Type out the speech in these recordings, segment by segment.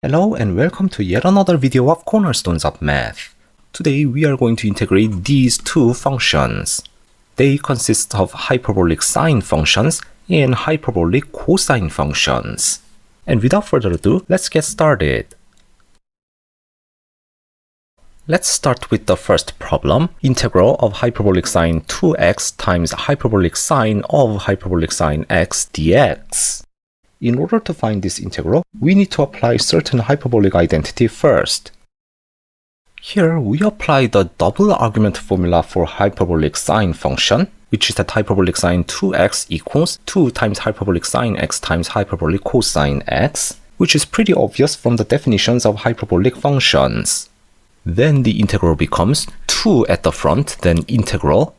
Hello and welcome to yet another video of Cornerstones of Math. Today we are going to integrate these two functions. They consist of hyperbolic sine functions and hyperbolic cosine functions. And without further ado, let's get started. Let's start with the first problem, integral of hyperbolic sine 2x times hyperbolic sine of hyperbolic sine x dx. In order to find this integral, we need to apply certain hyperbolic identity first. Here, we apply the double argument formula for hyperbolic sine function, which is that hyperbolic sine 2x equals 2 times hyperbolic sine x times hyperbolic cosine x, which is pretty obvious from the definitions of hyperbolic functions. Then the integral becomes 2 at the front, then integral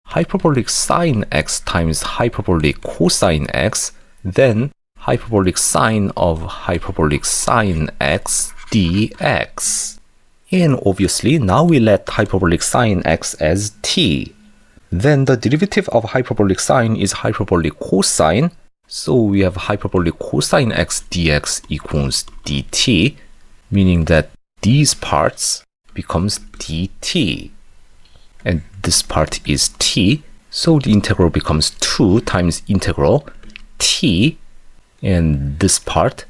hyperbolic sine x times hyperbolic cosine x, then hyperbolic sine of hyperbolic sine x dx. And obviously now we let hyperbolic sine x as t. Then the derivative of hyperbolic sine is hyperbolic cosine, so we have hyperbolic cosine x dx equals dt, meaning that these parts becomes dt. And this part is t, so the integral becomes 2 times integral t, and this part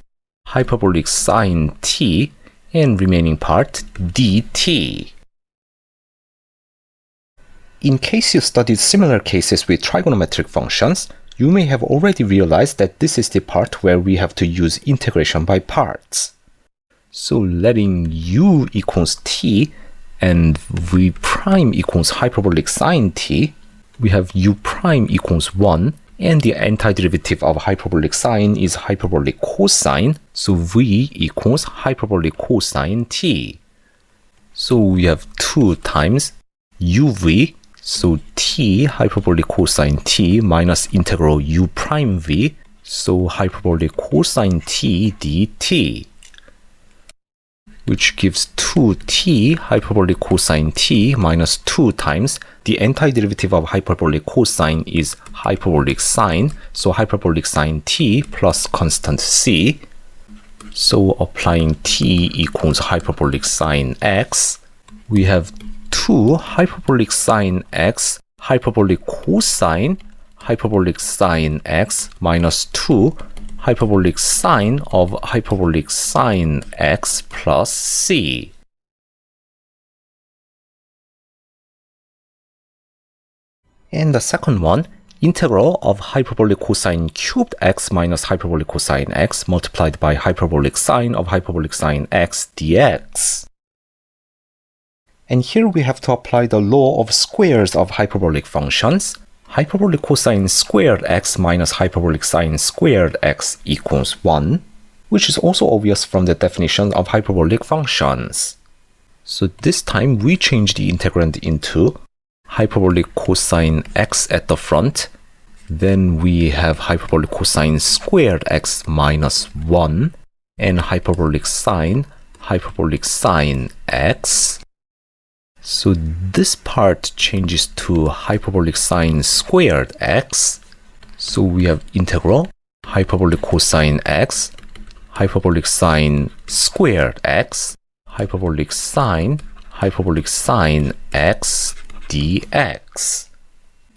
hyperbolic sine t, and remaining part dt. In case you studied similar cases with trigonometric functions, you may have already realized that this is the part where we have to use integration by parts. So letting u equals t and v prime equals hyperbolic sine t, we have u prime equals 1, and the antiderivative of hyperbolic sine is hyperbolic cosine, so v equals hyperbolic cosine t. So we have 2 times uv, so t hyperbolic cosine t minus integral u prime v, so hyperbolic cosine t dt, which gives 2t hyperbolic cosine t minus 2 times the antiderivative of hyperbolic cosine is hyperbolic sine, so hyperbolic sine t plus constant c. So applying t equals hyperbolic sine x, we have 2 hyperbolic sine x hyperbolic cosine hyperbolic sine x minus 2 hyperbolic sine of hyperbolic sine x plus c. And the second one, integral of hyperbolic cosine cubed x minus hyperbolic cosine x multiplied by hyperbolic sine of hyperbolic sine x dx. And here we have to apply the law of squares of hyperbolic functions. Hyperbolic cosine squared x minus hyperbolic sine squared x equals 1, which is also obvious from the definition of hyperbolic functions. So this time we change the integrand into hyperbolic cosine x at the front, then we have hyperbolic cosine squared x minus 1, and hyperbolic sine x. So this part changes to hyperbolic sine squared x. So we have integral hyperbolic cosine x, hyperbolic sine squared x, hyperbolic sine x dx.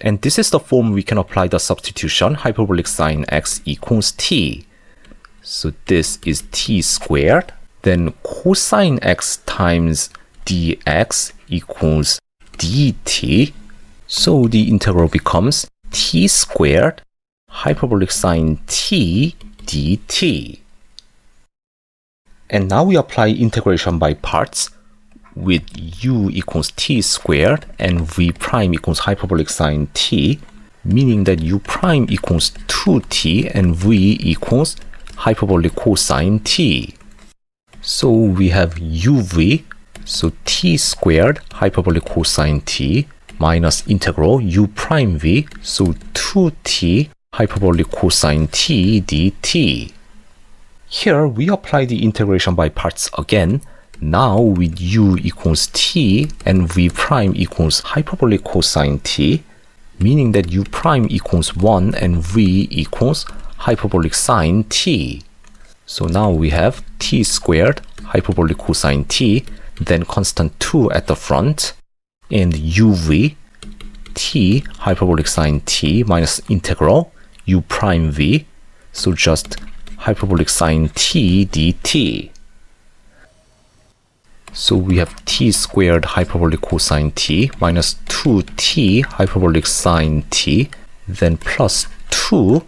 And this is the form we can apply the substitution hyperbolic sine x equals t. So this is t squared, then cosine x times dx equals dt, so the integral becomes t squared hyperbolic sine t dt. And now we apply integration by parts with u equals t squared and v prime equals hyperbolic sine t, meaning that u prime equals 2t and v equals hyperbolic cosine t. So we have uv, so t squared hyperbolic cosine t minus integral u prime v, so 2t hyperbolic cosine t dt. Here we apply the integration by parts again, now with u equals t and v prime equals hyperbolic cosine t, meaning that u prime equals 1 and v equals hyperbolic sine t. So now we have t squared hyperbolic cosine t, then constant 2 at the front, and uv t hyperbolic sine t minus integral u prime v, so just hyperbolic sine t dt. So we have t squared hyperbolic cosine t minus 2t hyperbolic sine t, then plus 2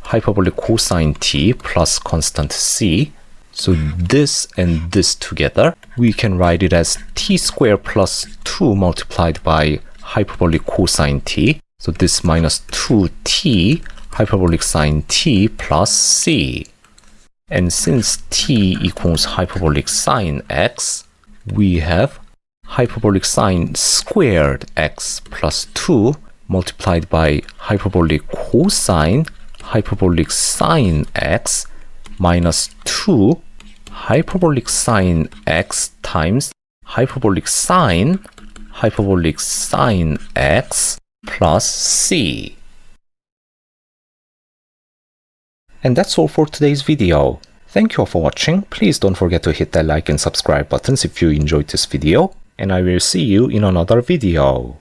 hyperbolic cosine t plus constant c. So this and this together, we can write it as t squared plus 2 multiplied by hyperbolic cosine t. So this minus 2t hyperbolic sine t plus c. And since t equals hyperbolic sine x, we have hyperbolic sine squared x plus 2 multiplied by hyperbolic cosine hyperbolic sine x minus 2 hyperbolic sine x times hyperbolic sine x plus c. And that's all for today's video. Thank you all for watching. Please don't forget to hit that like and subscribe buttons if you enjoyed this video, and I will see you in another video.